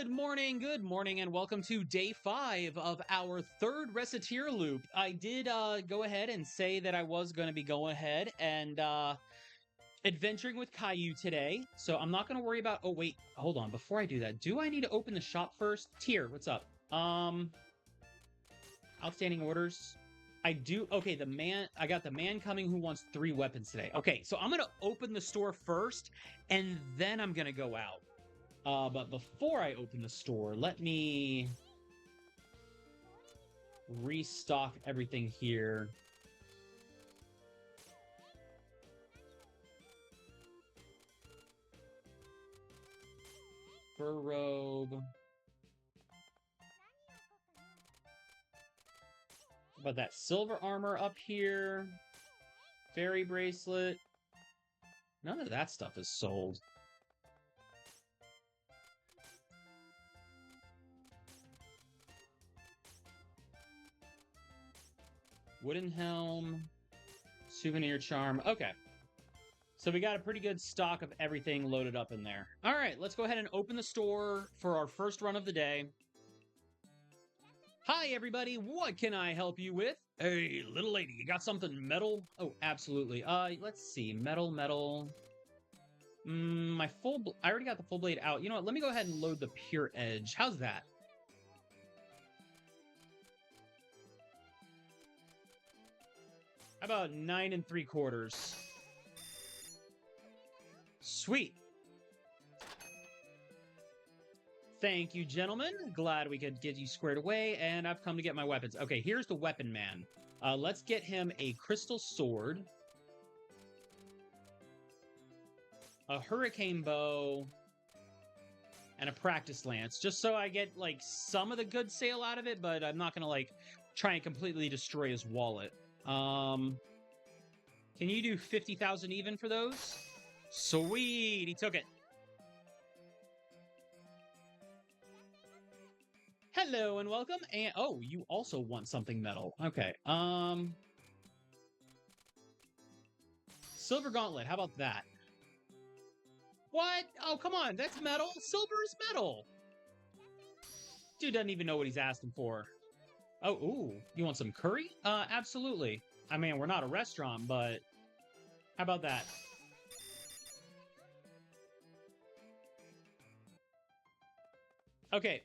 Good morning, and welcome to day 5 of our third Recettear loop. I did go ahead and say that I was going to be going ahead and adventuring with Caillou today, so I'm not going to worry about... Oh, wait, hold on. Before I do that, do I need to open the shop first? Tier, what's up? Outstanding orders. I do... Okay, I got the man coming who wants 3 weapons today. Okay, so I'm going to open the store first, and then I'm going to go out. But before I open the store, let me restock everything here. Fur robe. About that silver armor up here. Fairy bracelet. None of that stuff is sold. Wooden helm, souvenir charm. Okay. So we got a pretty good stock of everything loaded up in there. All right, let's go ahead and open the store for our first run of the day. Hi, everybody. What can I help you with? Hey, little lady, you got something metal? Oh, absolutely. Let's see. Metal. I already got the full blade out. You know what? Let me go ahead and load the pure edge. How's that? How about 9 3/4? Sweet. Thank you, gentlemen. Glad we could get you squared away, and I've come to get my weapons. Okay, here's the weapon man. Let's get him a crystal sword, a hurricane bow, and a practice lance, just so I get, like, some of the good sale out of it, but I'm not gonna, like, try and completely destroy his wallet. Can you do 50,000 even for those? Sweet, he took it. Hello and welcome. And oh, you also want something metal. Okay. Silver gauntlet. How about that? What? Oh, come on. That's metal. Silver is metal. Dude doesn't even know what he's asking for. Oh, ooh. You want some curry? Absolutely. I mean, we're not a restaurant, but how about that? Okay.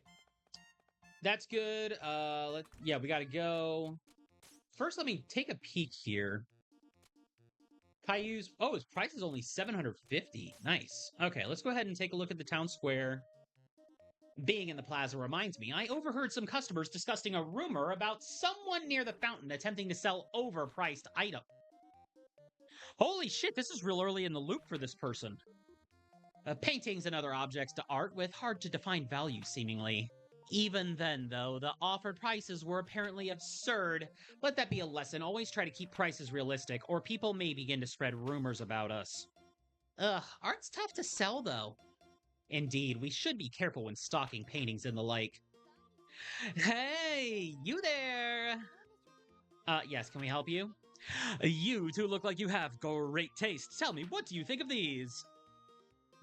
That's good. Yeah, we gotta go. First, let me take a peek here. Caillou's... Oh, his price is only 750. Nice. Okay, let's go ahead and take a look at the town square. Being in the plaza reminds me, I overheard some customers discussing a rumor about someone near the fountain attempting to sell overpriced items. Holy shit, this is real early in the loop for this person. Paintings and other objects to art with hard-to-define value, seemingly. Even then, though, the offered prices were apparently absurd. Let that be a lesson. Always try to keep prices realistic, or people may begin to spread rumors about us. Ugh, art's tough to sell, though. Indeed, we should be careful when stocking paintings and the like. Hey, you there! Yes, can we help you? You two look like you have great taste. Tell me, what do you think of these?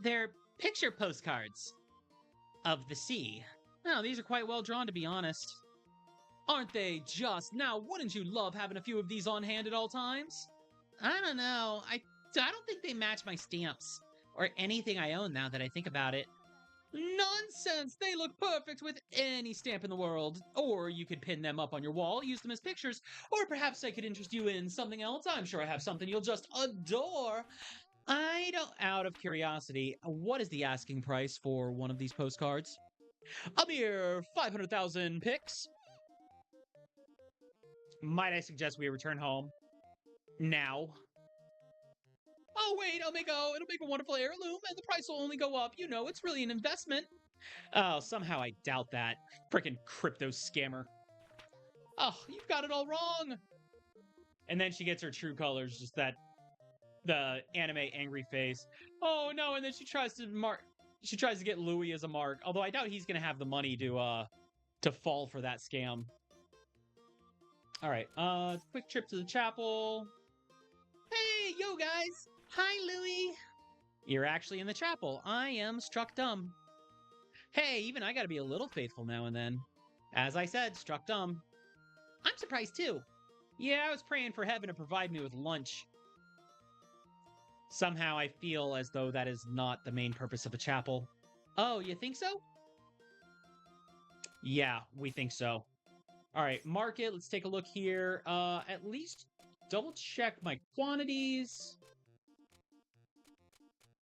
They're picture postcards of the sea. Oh, these are quite well drawn, to be honest. Aren't they just? Now, wouldn't you love having a few of these on hand at all times? I don't know. I don't think they match my stamps. Or anything I own now that I think about it. Nonsense! They look perfect with any stamp in the world. Or you could pin them up on your wall, use them as pictures. Or perhaps I could interest you in something else. I'm sure I have something you'll just adore. Out of curiosity, what is the asking price for one of these postcards? A mere 500,000 picks. Might I suggest we return home? Now. Oh, wait, it'll make a wonderful heirloom, and the price will only go up. You know, it's really an investment. Oh, somehow I doubt that. Frickin' crypto scammer. Oh, you've got it all wrong. And then she gets her true colors, just the anime angry face. Oh, no, and then she tries to get Louis as a mark, although I doubt he's gonna have the money to fall for that scam. All right, quick trip to the chapel. Hey, yo, guys! Hi, Louis! You're actually in the chapel. I am struck dumb. Hey, even I gotta be a little faithful now and then. As I said, struck dumb. I'm surprised too. Yeah, I was praying for heaven to provide me with lunch. Somehow I feel as though that is not the main purpose of a chapel. Oh, you think so? Yeah, we think so. All right, market. Let's take a look here. At least double check my quantities.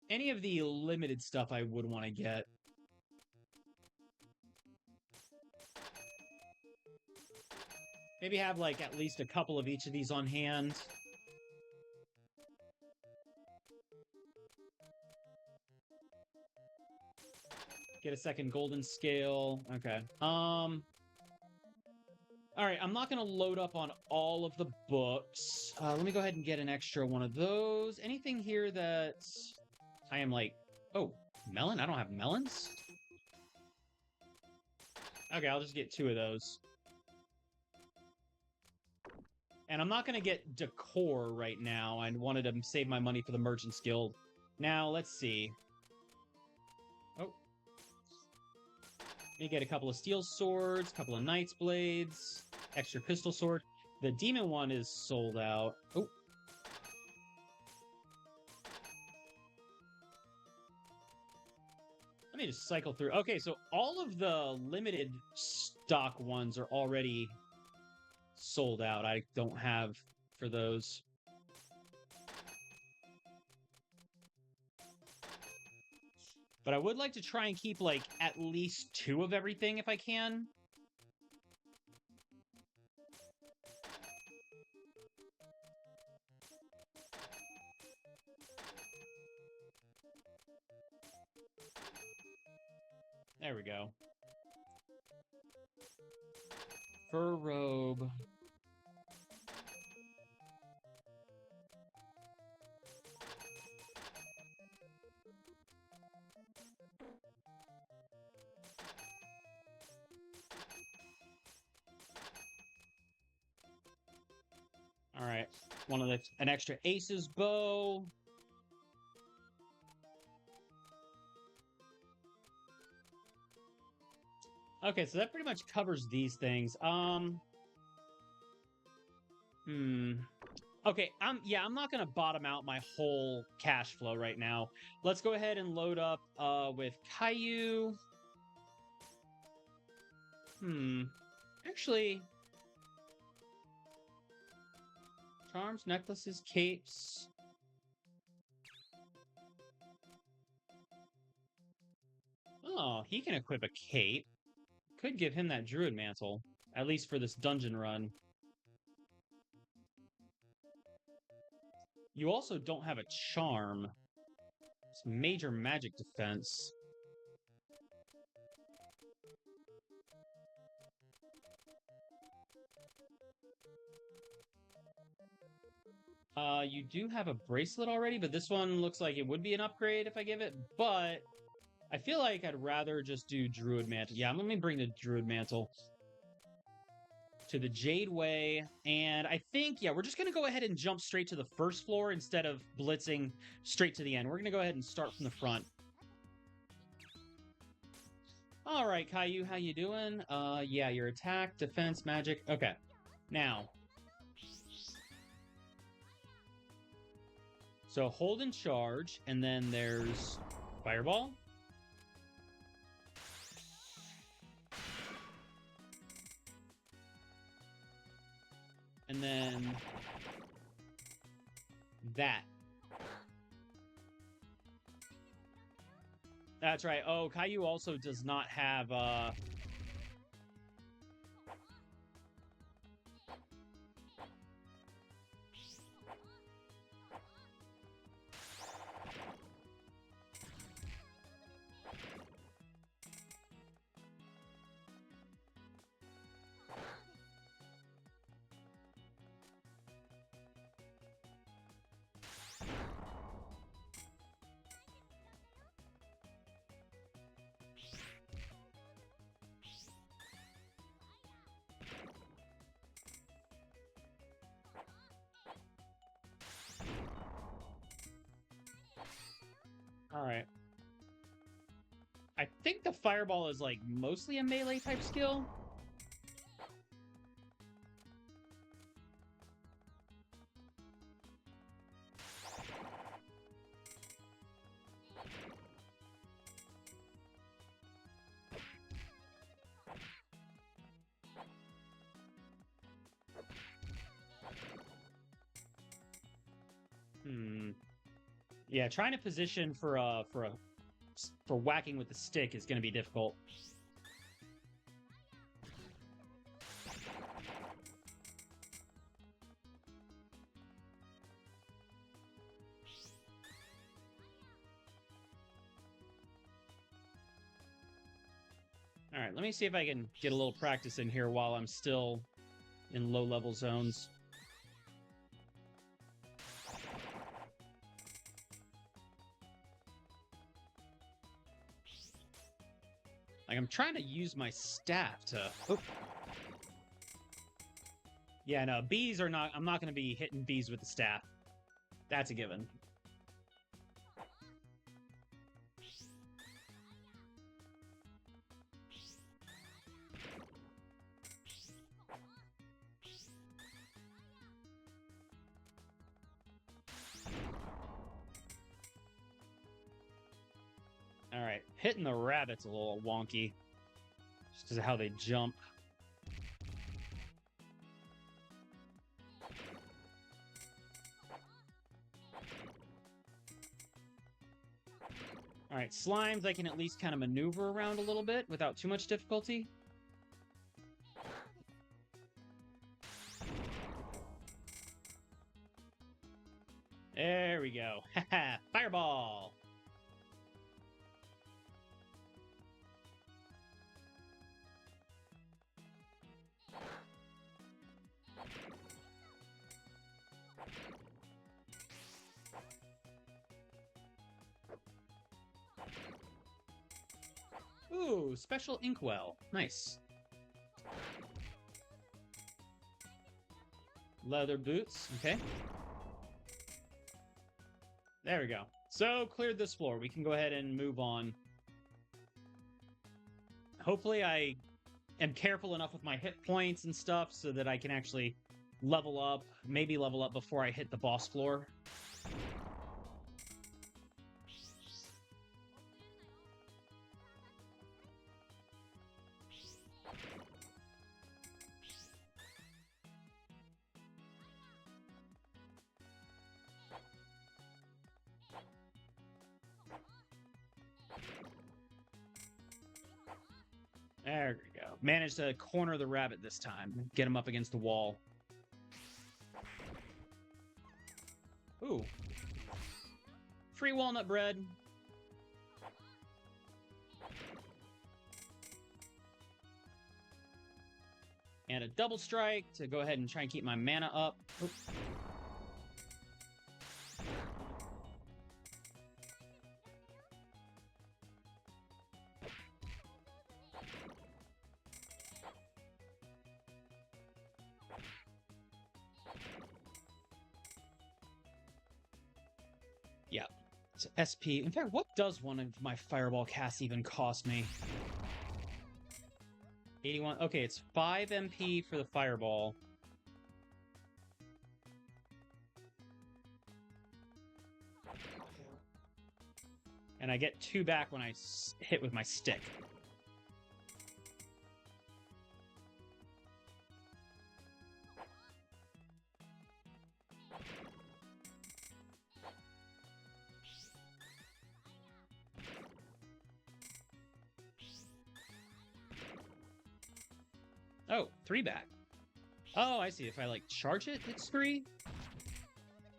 Any of the limited stuff I would want to get. Maybe have like at least a couple of each of these on hand. Get a second golden scale. Okay. All right, I'm not going to load up on all of the books. Let me go ahead and get an extra one of those. Anything here that I am like... Oh, melon? I don't have melons? Okay, I'll just get 2 of those. And I'm not going to get decor right now. I wanted to save my money for the Merchant's Guild. Now, let's see. Oh. Let me get a couple of steel swords, a couple of knight's blades, extra pistol sword. The demon one is sold out. Oh. Let me just cycle through. Okay, so all of the limited stock ones are already sold out. I don't have for those. But I would like to try and keep, like, at least 2 of everything if I can. There we go. Fur robe. All right, an extra Ace's bow. Okay, so that pretty much covers these things. Okay, I'm not gonna bottom out my whole cash flow right now. Let's go ahead and load up with Caillou. Actually, charms, necklaces, capes. Oh, he can equip a cape. Could give him that druid mantle, at least for this dungeon run. You also don't have a charm. It's major magic defense. You do have a bracelet already, but this one looks like it would be an upgrade if I give it, but I feel like I'd rather just do Druid Mantle. Yeah, let me bring the Druid Mantle to the Jade Way, and I think, yeah, we're just going to go ahead and jump straight to the first floor instead of blitzing straight to the end. We're going to go ahead and start from the front. All right, Caillou, how you doing? Yeah, your attack, defense, magic. Okay, now... So hold and charge, and then there's Fireball. And then that. That's right. Oh, Caillou also does not have I think the fireball is, like, mostly a melee type skill. Yeah, trying to position for whacking with the stick is going to be difficult. All right, let me see if I can get a little practice in here while I'm still in low-level zones. Like, I'm trying to use my staff to... Oh. Yeah, no, bees are not... I'm not going to be hitting bees with the staff. That's a given. All right, hitting the rabbit's a little wonky. Just because of how they jump. All right, slimes I can at least kind of maneuver around a little bit without too much difficulty. There we go. Haha, fireball! Ooh, special inkwell. Nice. Leather boots. Okay. There we go. So, cleared this floor. We can go ahead and move on. Hopefully I am careful enough with my hit points and stuff so that I can actually level up. Maybe level up before I hit the boss floor. There we go. Managed to corner the rabbit this time. Get him up against the wall. Ooh. Free walnut bread. And a double strike to go ahead and try and keep my mana up. Oop. Yeah. It's SP. In fact, what does one of my fireball casts even cost me? 81. Okay, it's 5 MP for the fireball. And I get 2 back when I hit with my stick. Oh, 3 back. Oh, I see. If I, like, charge it, it's 3?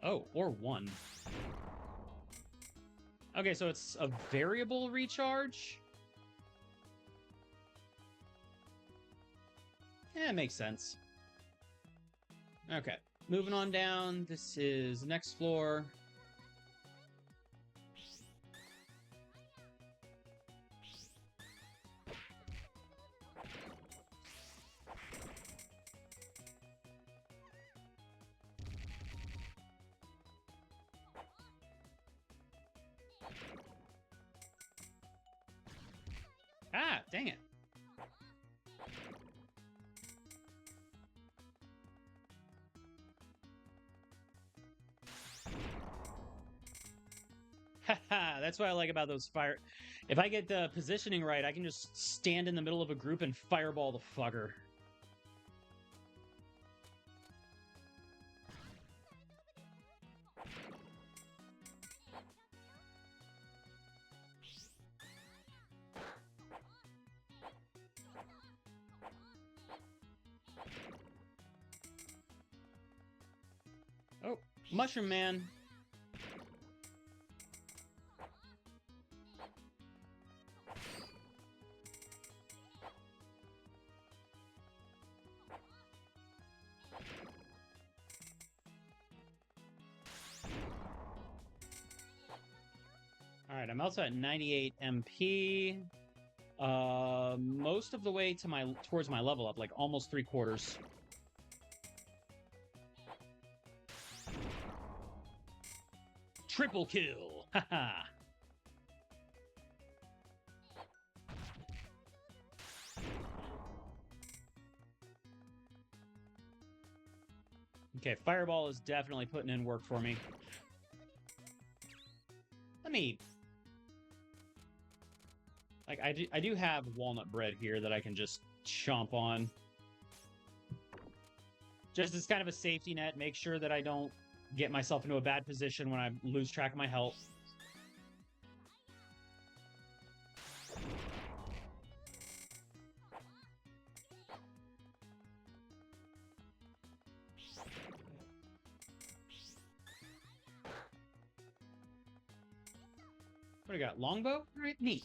Oh, or 1. Okay, so it's a variable recharge? Yeah, it makes sense. Okay, moving on down. This is next floor. Haha, that's what I like about those fire. If I get the positioning right, I can just stand in the middle of a group and fireball the fucker. Oh, Mushroom Man. All right, I'm also at 98 MP. Most of the way to towards my level up, like almost 3/4. Triple kill. Haha. Okay, Fireball is definitely putting in work for me. Let me... Like, I do have walnut bread here that I can just chomp on. Just as kind of a safety net, make sure that I don't get myself into a bad position when I lose track of my health. What do we got? Longbow? All right, neat.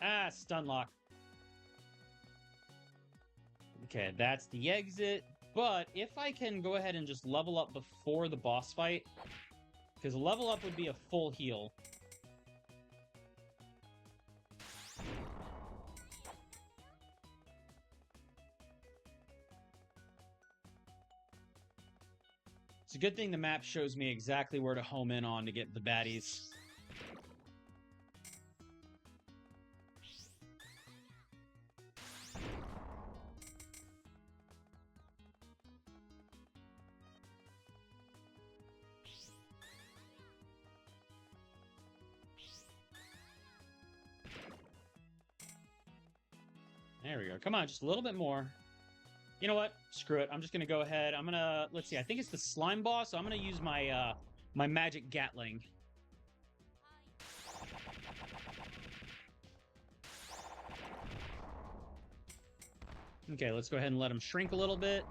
Ah, stun lock. Okay, that's the exit. But if I can go ahead and just level up before the boss fight, because a level up would be a full heal. It's a good thing the map shows me exactly where to home in on to get the baddies. There we go. Come on, just a little bit more. You know what? Screw it. I'm just gonna go ahead. I'm gonna... Let's see. I think it's the slime boss, so I'm gonna use my my magic Gatling. Okay, let's go ahead and let him shrink a little bit.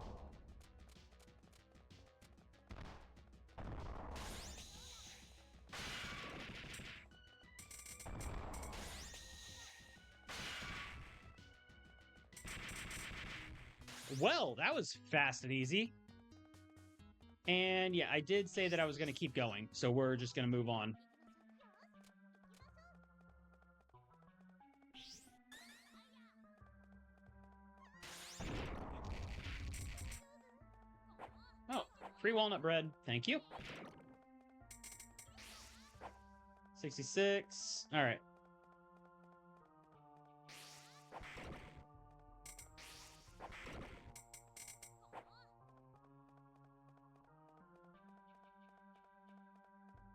Well, that was fast and easy. And yeah, I did say that I was going to keep going, so we're just going to move on. Oh, free walnut bread. Thank you. 66. All right.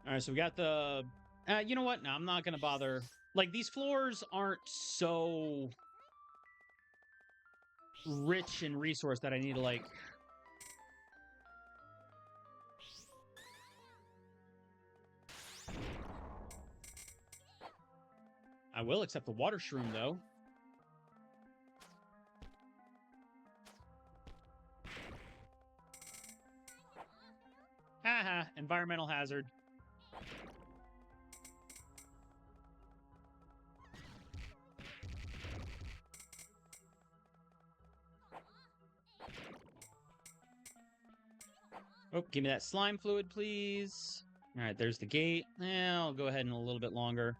All right, so we got the... you know what? No, I'm not going to bother. Like, these floors aren't so rich in resource that I need to, like... I will accept the water shroom, though. Haha, environmental hazard. Oh, give me that slime fluid, please. All right, there's the gate. I'll go ahead and a little bit longer.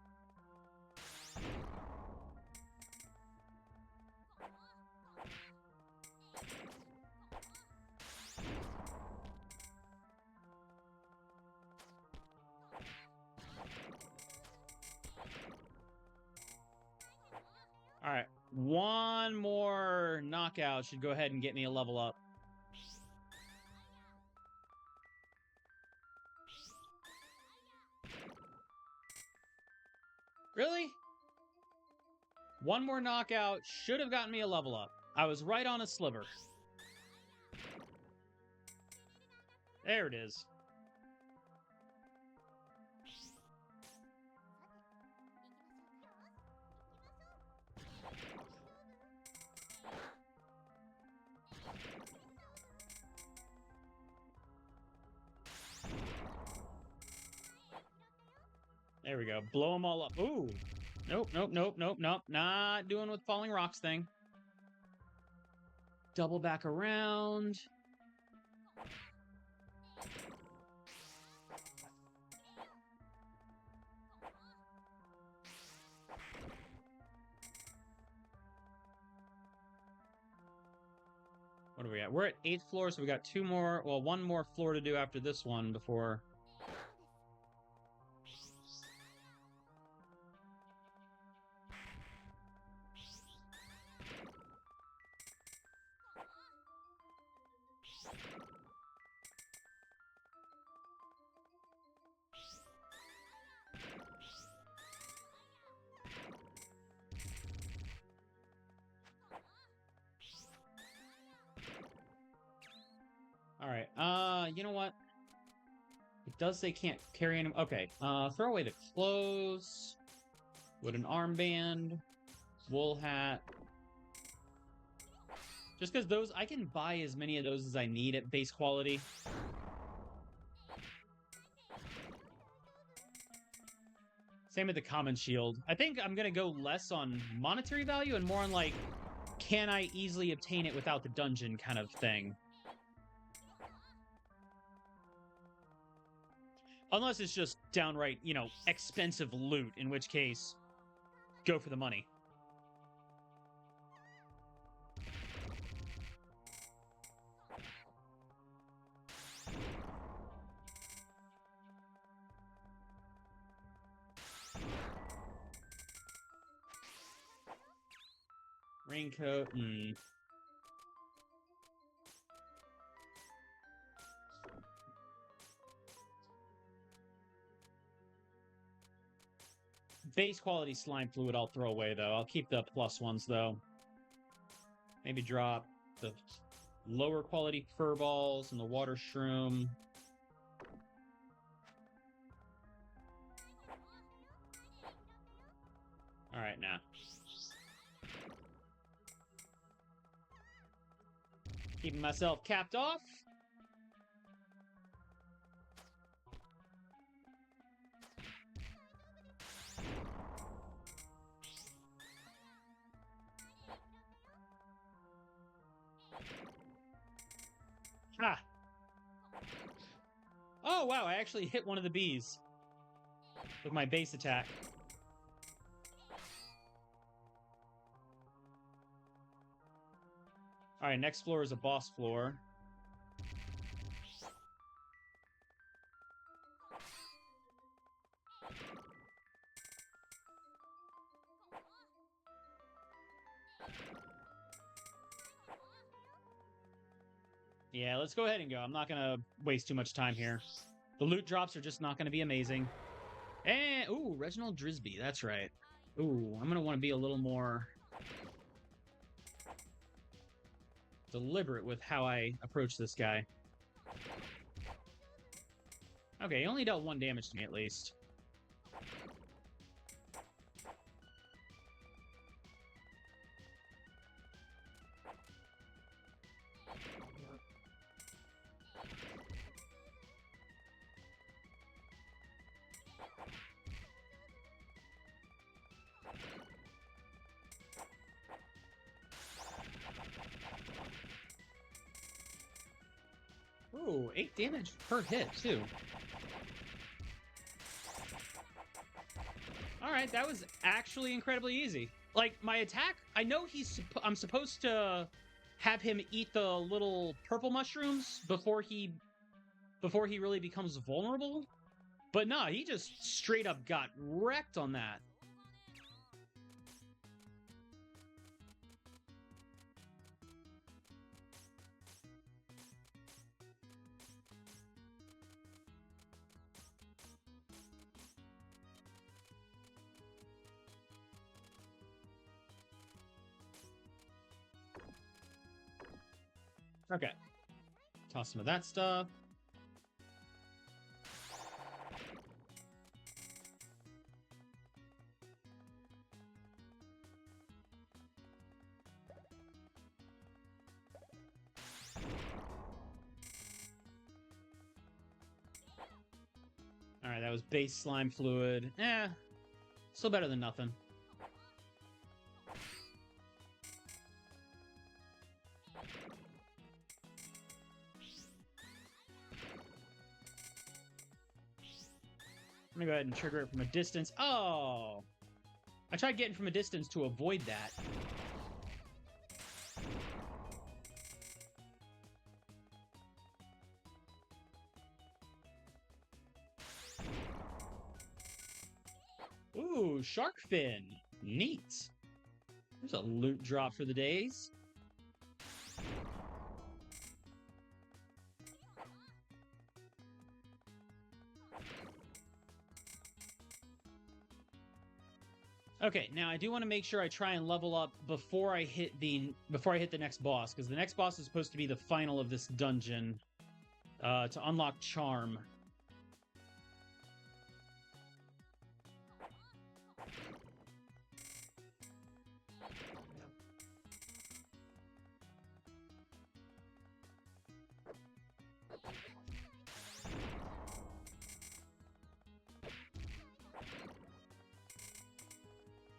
All right. One more knockout should go ahead and get me a level up. Really? One more knockout should have gotten me a level up. I was right on a sliver. There it is. There we go. Blow them all up. Ooh. Nope, nope, nope, nope, nope. Not doing with falling rocks thing. Double back around. What are we at? We're at 8th floor, so we got two more. Well, one more floor to do after this one before. Alright, you know what? It does say can't carry any. Okay, throw away the clothes. Wooden armband. Wool hat. Just because those, I can buy as many of those as I need at base quality. Same with the common shield. I think I'm going to go less on monetary value and more on, like, can I easily obtain it without the dungeon kind of thing. Unless it's just downright, you know, expensive loot, in which case, go for the money. Raincoat, Base quality slime fluid I'll throw away, though. I'll keep the plus ones, though. Maybe drop the lower quality fur balls and the water shroom. Alright, now. Keeping myself capped off. Ah! Oh, wow, I actually hit one of the bees with my base attack. Alright, next floor is a boss floor. Yeah, let's go ahead and go. I'm not gonna waste too much time here. The loot drops are just not gonna be amazing. And, ooh, Reginald Drisby, that's right. Ooh, I'm gonna want to be a little more deliberate with how I approach this guy. Okay, he only dealt 1 damage to me at least. Ooh, 8 damage per hit, too. Alright, that was actually incredibly easy. Like, my attack, I know I'm supposed to have him eat the little purple mushrooms before he really becomes vulnerable. But nah, he just straight up got wrecked on that. Okay. Toss some of that stuff. Alright, that was base slime fluid. Still better than nothing. I'm gonna go ahead and trigger it from a distance. Oh! I tried getting from a distance to avoid that. Ooh, shark fin. Neat. There's a loot drop for the days. Okay, now I do want to make sure I try and level up before I hit the next boss, because the next boss is supposed to be the final of this dungeon to unlock Charm.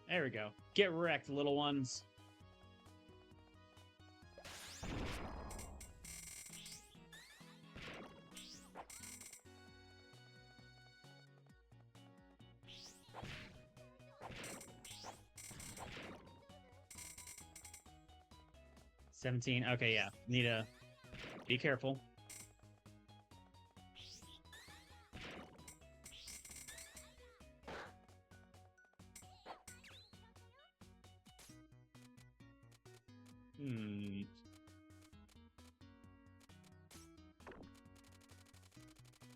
There we go. Get wrecked, little ones. $17. Okay, yeah. Need to be careful. Hmm.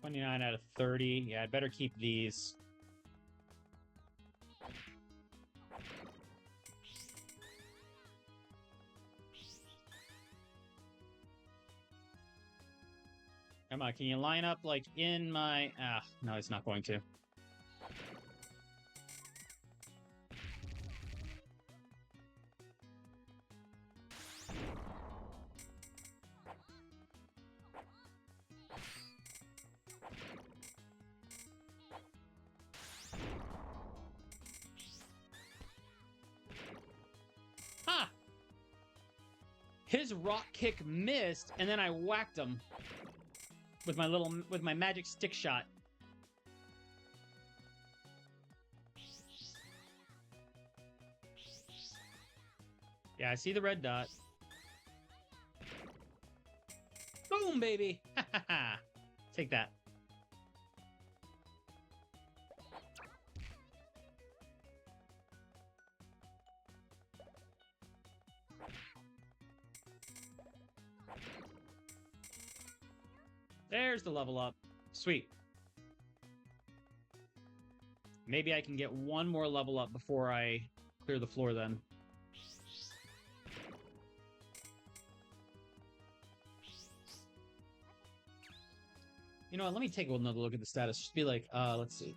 29 out of 30. Yeah, I'd better keep these. Come on, can you line up, like, in my... Ah, no, it's not going to. Ha! His rock kick missed, and then I whacked him with my magic stick shot. Yeah, I see the red dot. Boom, baby! Ha ha ha! Take that. There's the level up. Sweet. Maybe I can get one more level up before I clear the floor then. You know what? Let me take another look at the status. Just be like, let's see.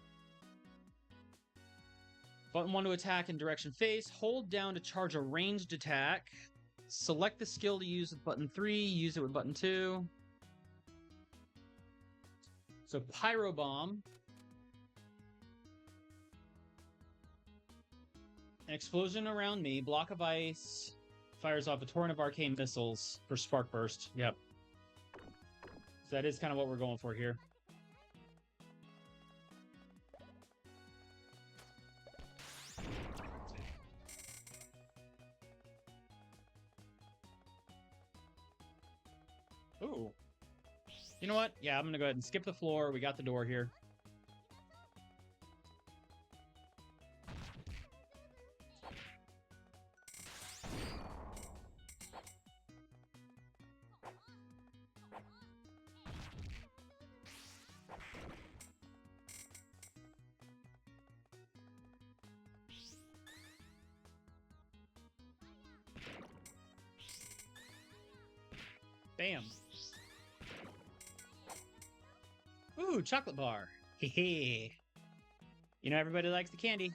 Button 1 to attack in direction face. Hold down to charge a ranged attack. Select the skill to use with button 3. Use it with button 2. So Pyro Bomb. An explosion around me. Block of ice. Fires off a torrent of arcane missiles for Spark Burst. Yep. So that is kind of what we're going for here. Ooh. You know what? Yeah, I'm going to go ahead and skip the floor. We got the door here. Bam. Ooh, chocolate bar. Hehe. You know everybody likes the candy.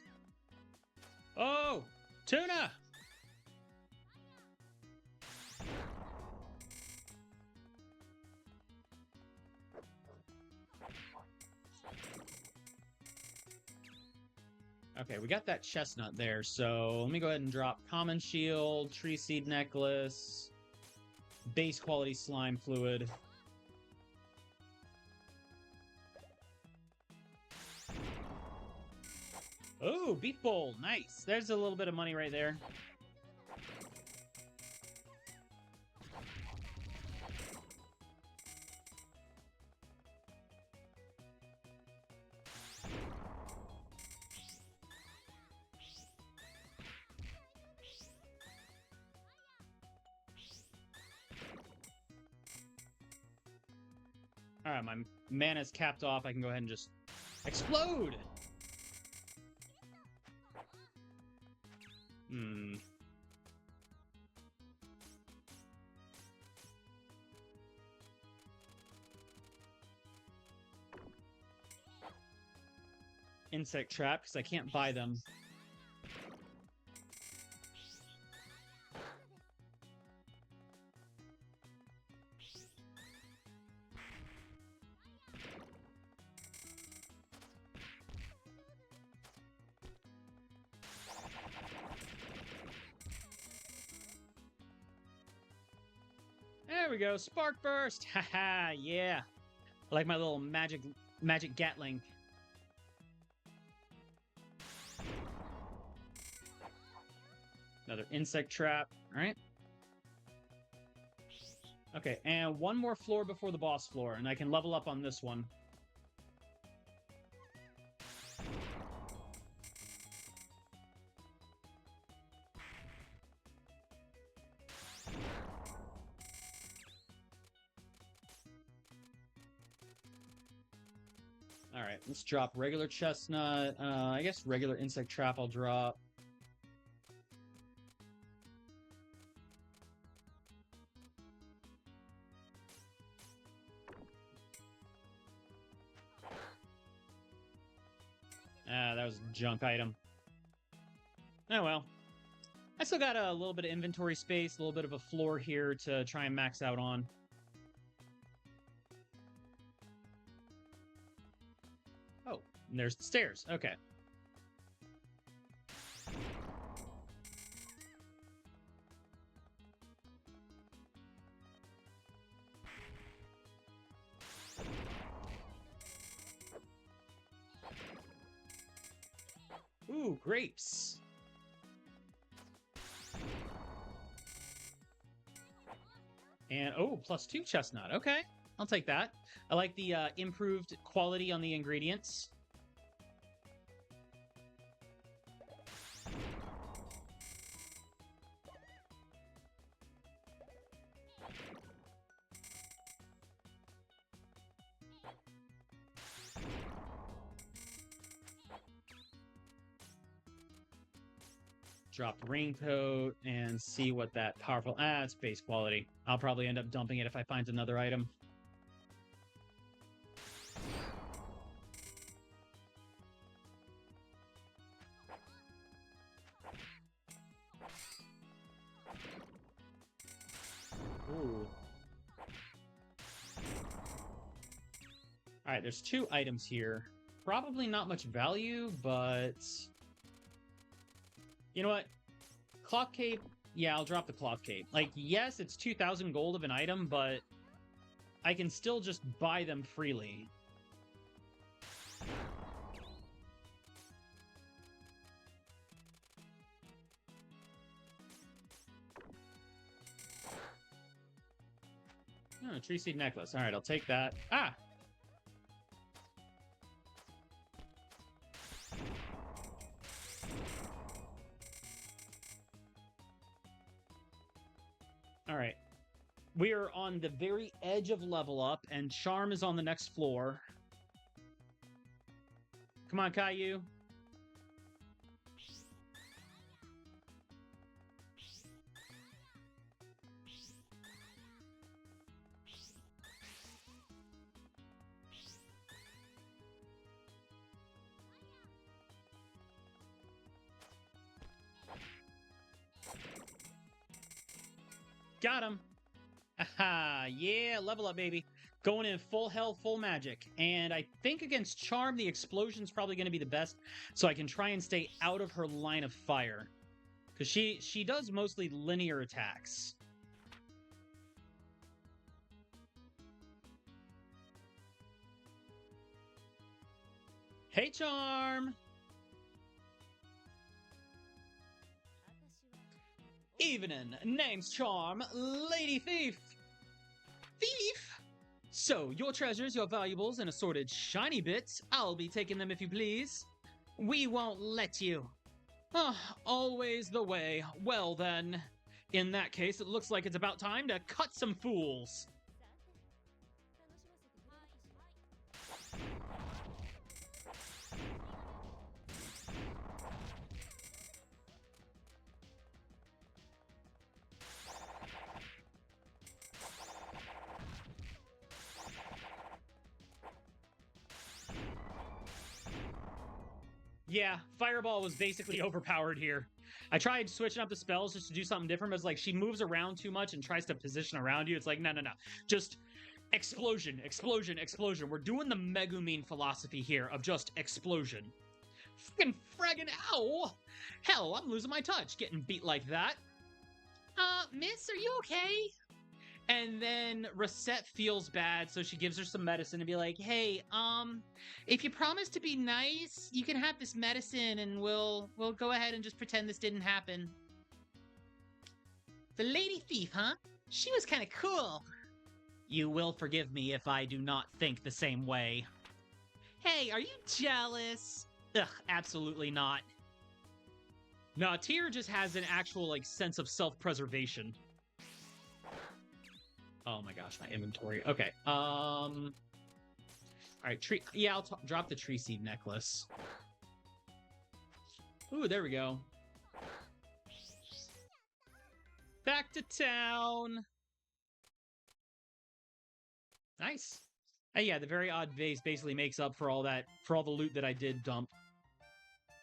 Oh, tuna! Okay, we got that chestnut there, so let me go ahead and drop common shield, tree seed necklace, base quality slime fluid. Oh, beef bowl, nice. There's a little bit of money right there. All right, my mana's capped off. I can go ahead and just explode. Insect trap, because I can't buy them. There we go, spark burst. Haha, yeah. I like my little magic Gatling. Another insect trap. All right. Okay, and one more floor before the boss floor, and I can level up on this one. All right, let's drop regular chestnut. I guess regular insect trap I'll drop. That was a junk item. Oh well. I still got a little bit of inventory space, a little bit of a floor here to try and max out on. Oh, and there's the stairs. Okay. Ooh, grapes. And, oh, +2 chestnut. Okay, I'll take that. I like the improved quality on the ingredients. Drop raincoat and see what that powerful... it's base quality. I'll probably end up dumping it if I find another item. Ooh. Alright, there's 2 items here. Probably not much value, but... You know what? Cloth cape. Yeah, I'll drop the cloth cape. Like, yes, it's 2,000 gold of an item, but I can still just buy them freely. Oh, tree seed necklace. All right, I'll take that. Ah! All right. We are on the very edge of level up, and Charm is on the next floor. Come on, Caillou. Got him. Aha, yeah, level up, baby. Going in full health, full magic. And I think against Charm, the explosion's probably going to be the best, so I can try and stay out of her line of fire. Because she does mostly linear attacks. Hey, Charm! Evening, name's Charm, Lady Thief! Thief? So, your treasures, your valuables, and assorted shiny bits, I'll be taking them if you please. We won't let you. Ah, always the way. Well then. In that case, it looks like it's about time to cut some fools. Yeah, Fireball was basically overpowered here. I tried switching up the spells just to do something different, but it's like she moves around too much and tries to position around you. It's like, no. Just explosion, explosion, explosion. We're doing the Megumin philosophy here of just explosion. Fucking fragging ow! Hell, I'm losing my touch getting beat like that. Miss, are you okay? And then Recette feels bad, so she gives her some medicine and be like, hey, if you promise to be nice, you can have this medicine and we'll go ahead and just pretend this didn't happen. The Lady Thief, huh? She was kind of cool. You will forgive me if I do not think the same way. Hey, are you jealous? Ugh, absolutely not. Nah, Tyr just has an actual, like, sense of self-preservation. Oh my gosh, my inventory. Okay. All right, tree. Yeah, I'll drop the tree seed necklace. Ooh, there we go. Back to town. Nice. Yeah, the very odd vase basically makes up for all that, for all the loot that I did dump.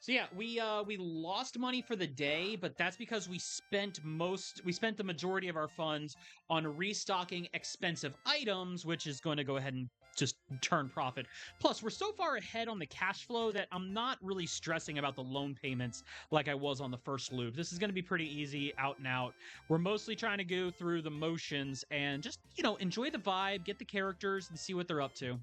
So yeah, we lost money for the day, but that's because we spent the majority of our funds on restocking expensive items, which is going to go ahead and just turn profit. Plus, we're so far ahead on the cash flow that I'm not really stressing about the loan payments like I was on the first loop. This is going to be pretty easy, out and out. We're mostly trying to go through the motions and just, enjoy the vibe, get the characters, and see what they're up to.